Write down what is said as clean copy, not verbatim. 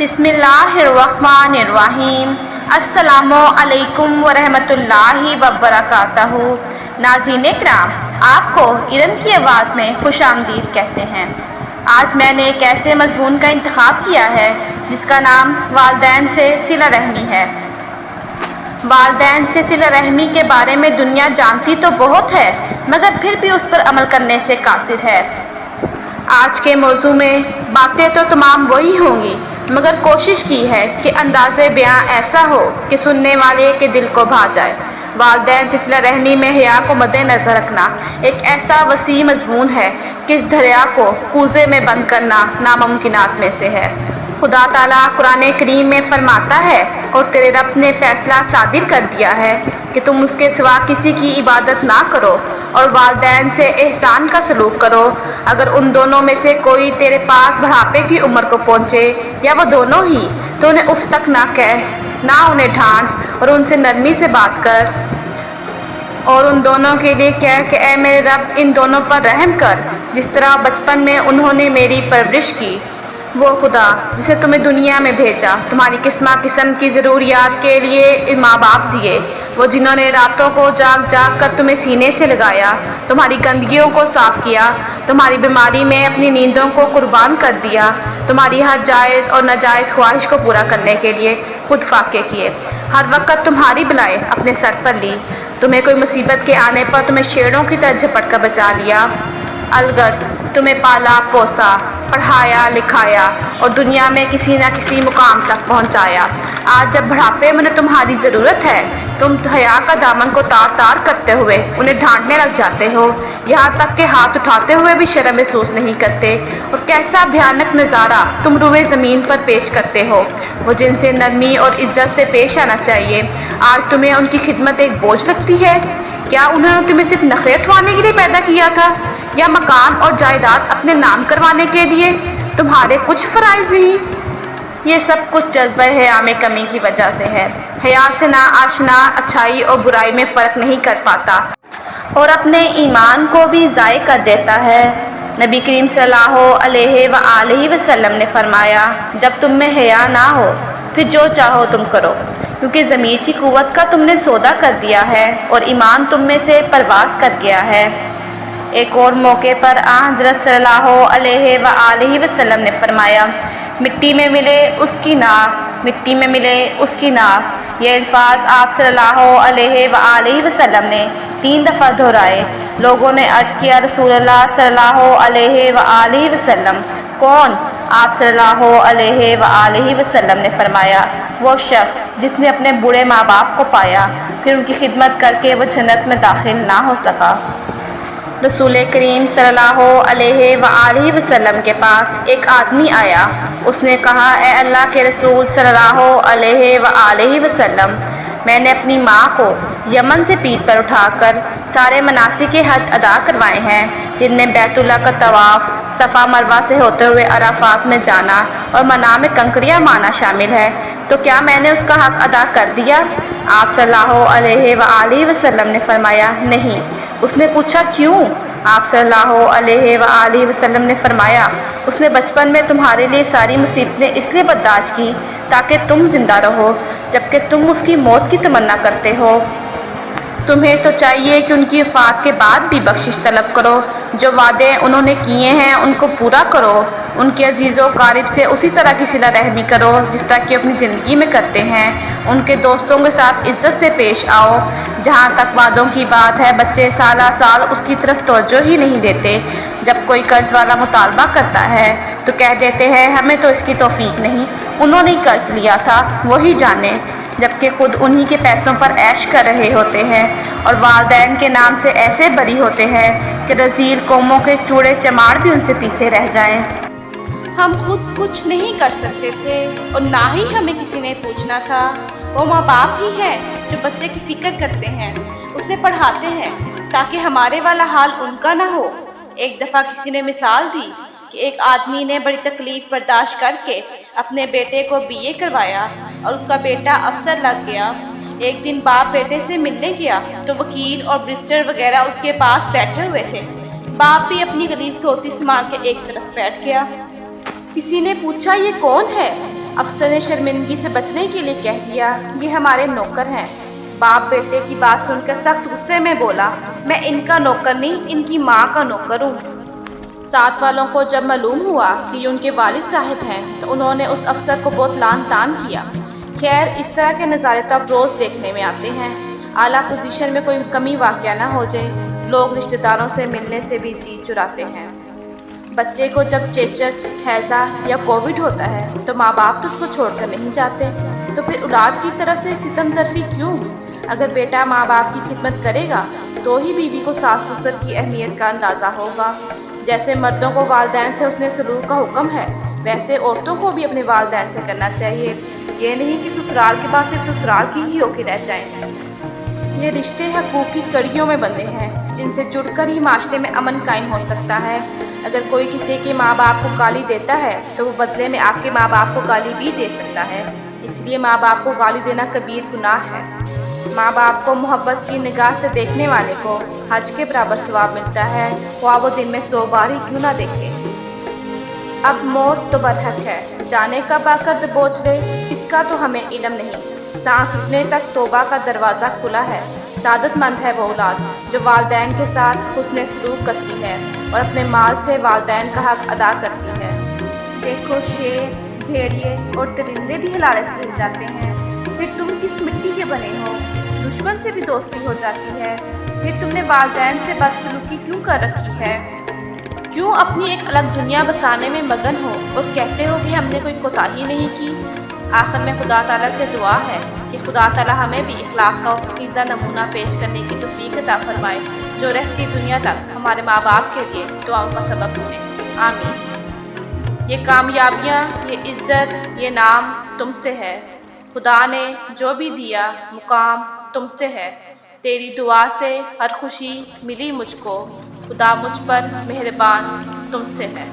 بسم اللہ الرحمن الرحیم۔ السلام علیکم ورحمۃ وبرکاتہ۔ ناظرین کرام، آپ کو علم کی آواز میں خوش آمدید کہتے ہیں۔ آج میں نے ایک ایسے مضمون کا انتخاب کیا ہے جس کا نام والدین سے صلہ رحمی ہے۔ والدین سے صلہ رحمی کے بارے میں دنیا جانتی تو بہت ہے، مگر پھر بھی اس پر عمل کرنے سے قاصر ہے۔ آج کے موضوع میں باتیں تو تمام وہی ہوں گی، مگر کوشش کی ہے کہ انداز بیاں ایسا ہو کہ سننے والے کے دل کو بھا جائے۔ والدین سے صلہ رحمی میں حیا کو مد نظر رکھنا ایک ایسا وسیع مضمون ہے کہ اس دریا کو کوزے میں بند کرنا ناممکنات میں سے ہے۔ خدا تعالیٰ قرآن کریم میں فرماتا ہے، اور تیرے رب نے فیصلہ صادر کر دیا ہے کہ تم اس کے سوا کسی کی عبادت نہ کرو اور والدین سے احسان کا سلوک کرو۔ اگر ان دونوں میں سے کوئی تیرے پاس بڑھاپے کی عمر کو پہنچے یا وہ دونوں ہی، تو انہیں اف تک نہ کہہ، نہ انہیں ڈانٹ، اور ان سے نرمی سے بات کر، اور ان دونوں کے لیے کہہ کہ اے میرے رب، ان دونوں پر رحم کر جس طرح بچپن میں انہوں نے میری پرورش کی۔ وہ خدا جسے تمہیں دنیا میں بھیجا، تمہاری قسم کی ضروریات کے لیے ماں باپ دیے، وہ جنہوں نے راتوں کو جاگ جاگ کر تمہیں سینے سے لگایا، تمہاری گندگیوں کو صاف کیا، تمہاری بیماری میں اپنی نیندوں کو قربان کر دیا، تمہاری ہر جائز اور ناجائز خواہش کو پورا کرنے کے لیے خود فاقے کیے، ہر وقت تمہاری بلائیں اپنے سر پر لی، تمہیں کوئی مصیبت کے آنے پر تمہیں شیروں کی طرح جھپٹ کر بچا لیا، الغرض تمہیں پالا پوسا، پڑھایا لکھایا اور دنیا میں کسی نہ کسی مقام تک پہنچایا۔ آج جب بڑھاپے میں تمہاری ضرورت ہے، تم حیا کا دامن کو تار تار کرتے ہوئے انہیں ڈھانٹنے لگ جاتے ہو، یہاں تک کہ ہاتھ اٹھاتے ہوئے بھی شرم محسوس نہیں کرتے، اور کیسا بھیانک نظارہ تم روئے زمین پر پیش کرتے ہو۔ وہ جن سے نرمی اور عزت سے پیش آنا چاہیے، آج تمہیں ان کی خدمت ایک بوجھ لگتی ہے۔ کیا انہوں نے تمہیں صرف نخرے اٹھوانے کے لیے پیدا کیا تھا، یا مکان اور جائیداد اپنے نام کروانے کے لیے؟ تمہارے کچھ فرائض نہیں؟ یہ سب کچھ جذبہ حیا میں کمی کی وجہ سے ہے۔ حیا سے نا آشنا اچھائی اور برائی میں فرق نہیں کر پاتا اور اپنے ایمان کو بھی ضائع کر دیتا ہے۔ نبی کریم صلی اللہ علیہ وآلہ وسلم نے فرمایا، جب تم میں حیا نہ ہو پھر جو چاہو تم کرو، کیونکہ ضمیر کی قوت کا تم نے سودا کر دیا ہے اور ایمان تم میں سے پرواز کر گیا ہے۔ ایک اور موقع پر حضرت صلی اللہ علیہ وآلہ وسلم نے فرمایا، مٹی میں ملے اس کی ناک، مٹی میں ملے اس کی ناک۔ یہ الفاظ آپ صلی اللہ علیہ وآلہ وسلم نے 3 دفعہ دہرائے۔ لوگوں نے عرض کیا، رسول اللہ صلی اللہ علیہ وآلہ وسلم کون؟ آپ صلی اللہ علیہ وآلہ وسلم نے فرمایا، وہ شخص جس نے اپنے بوڑھے ماں باپ کو پایا پھر ان کی خدمت کر کے وہ جنت میں داخل نہ ہو سکا۔ رسول کریم صلی اللہ علیہ وآلہ وسلم کے پاس ایک آدمی آیا۔ اس نے کہا، اے اللہ کے رسول صلی اللہ علیہ وآلہ وسلم، میں نے اپنی ماں کو یمن سے پیٹھ پر اٹھا کر سارے مناسک حج ادا کروائے ہیں، جن میں بیت اللہ کا طواف، صفا مروہ سے ہوتے ہوئے عرفات میں جانا اور منا میں کنکریاں مارنا شامل ہے، تو کیا میں نے اس کا حق ادا کر دیا؟ آپ صلی اللہ علیہ وآلہ وسلم نے فرمایا، نہیں۔ اس نے پوچھا، کیوں؟ آپ صلی اللہ علیہ وآلہ وسلم نے فرمایا، اس نے بچپن میں تمہارے لیے ساری مصیبتیں اس لیے برداشت کی تاکہ تم زندہ رہو، جبکہ تم اس کی موت کی تمنا کرتے ہو۔ تمہیں تو چاہیے کہ ان کی وفات کے بعد بھی بخشش طلب کرو، جو وعدے انہوں نے کیے ہیں ان کو پورا کرو، ان کے عزیز و قارب سے اسی طرح کی صلہ رحمی کرو جس طرح کہ اپنی زندگی میں کرتے ہیں، ان کے دوستوں کے ساتھ عزت سے پیش آؤ۔ جہاں تک وعدوں کی بات ہے، بچے سالہ سال اس کی طرف توجہ ہی نہیں دیتے۔ جب کوئی قرض والا مطالبہ کرتا ہے تو کہہ دیتے ہیں، ہمیں تو اس کی توفیق نہیں، انہوں نے قرض لیا تھا، وہی جانے، جبکہ خود انہی کے پیسوں پر عیش کر رہے ہوتے ہیں، اور والدین کے نام سے ایسے بری ہوتے ہیں کہ رذیل قوموں کے چوڑے چماڑ بھی ان سے پیچھے رہ جائیں۔ ہم خود کچھ نہیں کر سکتے تھے اور نہ ہی ہمیں کسی نے پوچھنا تھا۔ وہ ماں باپ ہی ہیں جو بچے کی فکر کرتے ہیں، اسے پڑھاتے ہیں تاکہ ہمارے والا حال ان کا نہ ہو۔ ایک دفعہ کسی نے مثال دی کہ ایک آدمی نے بڑی تکلیف برداشت کر کے اپنے بیٹے کو BA کروایا اور اس کا بیٹا افسر لگ گیا۔ ایک دن باپ بیٹے سے ملنے گیا تو وکیل اور برسٹر وغیرہ اس کے پاس بیٹھے ہوئے تھے۔ باپ بھی اپنی غلیظ دھوتی سنبھال کے ایک طرف بیٹھ گیا۔ کسی نے پوچھا، یہ کون ہے؟ افسر نے شرمندگی سے بچنے کے لیے کہہ دیا، یہ ہمارے نوکر ہیں۔ باپ بیٹے کی بات سن کر سخت غصے میں بولا، میں ان کا نوکر نہیں، ان کی ماں کا نوکر ہوں۔ ساتھ والوں کو جب معلوم ہوا کہ یہ ان کے والد صاحب ہیں تو انہوں نے اس افسر کو بہت لعن طعن کیا۔ خیر، اس طرح کے نظارے تو اب روز دیکھنے میں آتے ہیں۔ اعلیٰ پوزیشن میں کوئی کمی واقع نہ ہو جائے، لوگ رشتہ داروں سے ملنے سے بھی جی چراتے ہیں۔ بچے کو جب چیچک، ہیضہ یا کووڈ ہوتا ہے تو ماں باپ تو اس کو چھوڑ کر نہیں جاتے، تو پھر اولاد کی طرف سے ستم ظرفی کیوں؟ اگر بیٹا ماں باپ کی خدمت کرے گا تو ہی بیوی کو ساس سسر کی اہمیت کا اندازہ ہوگا۔ جیسے مردوں کو والدین سے حسن سلوک کا حکم ہے، ویسے عورتوں کو بھی اپنے والدین سے کرنا چاہیے۔ یہ نہیں کہ سسرال کے بعد صرف سسرال کی ہی ہو کے رہ جائیں۔ یہ رشتے حقوق کی کڑیوں میں بندھے ہیں جن سے جڑ کر ہی معاشرے میں امن قائم ہو سکتا ہے۔ اگر کوئی کسی کے ماں باپ کو گالی دیتا ہے تو وہ بدلے میں آپ کے ماں باپ کو گالی بھی دے سکتا ہے، اس لیے ماں باپ کو گالی دینا کبیر گناہ ہے۔ ماں باپ کو محبت کی نگاہ سے دیکھنے والے کو حج کے برابر ثواب ملتا ہے، خواہ وہ دن میں 100 بار ہی کیوں نہ دیکھے۔ اب موت تو برحق ہے، جانے کب آ کر دبوچ لے اس کا تو ہمیں علم نہیں۔ سانس اٹھنے تک توبہ کا دروازہ کھلا ہے۔ سعادت مند ہے وہ اولاد جو والدین کے ساتھ حسن سلوک کرتی ہے اور اپنے مال سے والدین کا حق ادا کرتی ہے۔ دیکھو، شیر، بھیڑیے اور درندے بھی حلالے سے ہل جاتے ہیں۔ پھر تم کس مٹی کے بنے ہو؟ دشمن سے بھی دوستی ہو جاتی ہے۔ پھر تم نے والدین سے بدسلوکی کیوں کر رکھی ہے؟ کیوں اپنی ایک الگ دنیا بسانے میں مگن ہو اور کہتے ہو کہ ہم نے کوئی کوتاہی نہیں کی؟ آخر میں خدا تعالیٰ سے دعا ہے کہ خدا تعالیٰ ہمیں بھی اخلاق کا پاکیزہ نمونہ پیش کرنے کی توفیق عطا فرمائے، جو رہتی دنیا تک ہمارے ماں باپ کے لیے دعاؤں کا سبب بنے۔ آمین۔ یہ کامیابیاں، یہ عزت، یہ نام تم سے ہے۔ خدا نے جو بھی دیا مقام تم سے ہے۔ تیری دعا سے ہر خوشی ملی مجھ کو، خدا مجھ پر مہربان تم سے ہے۔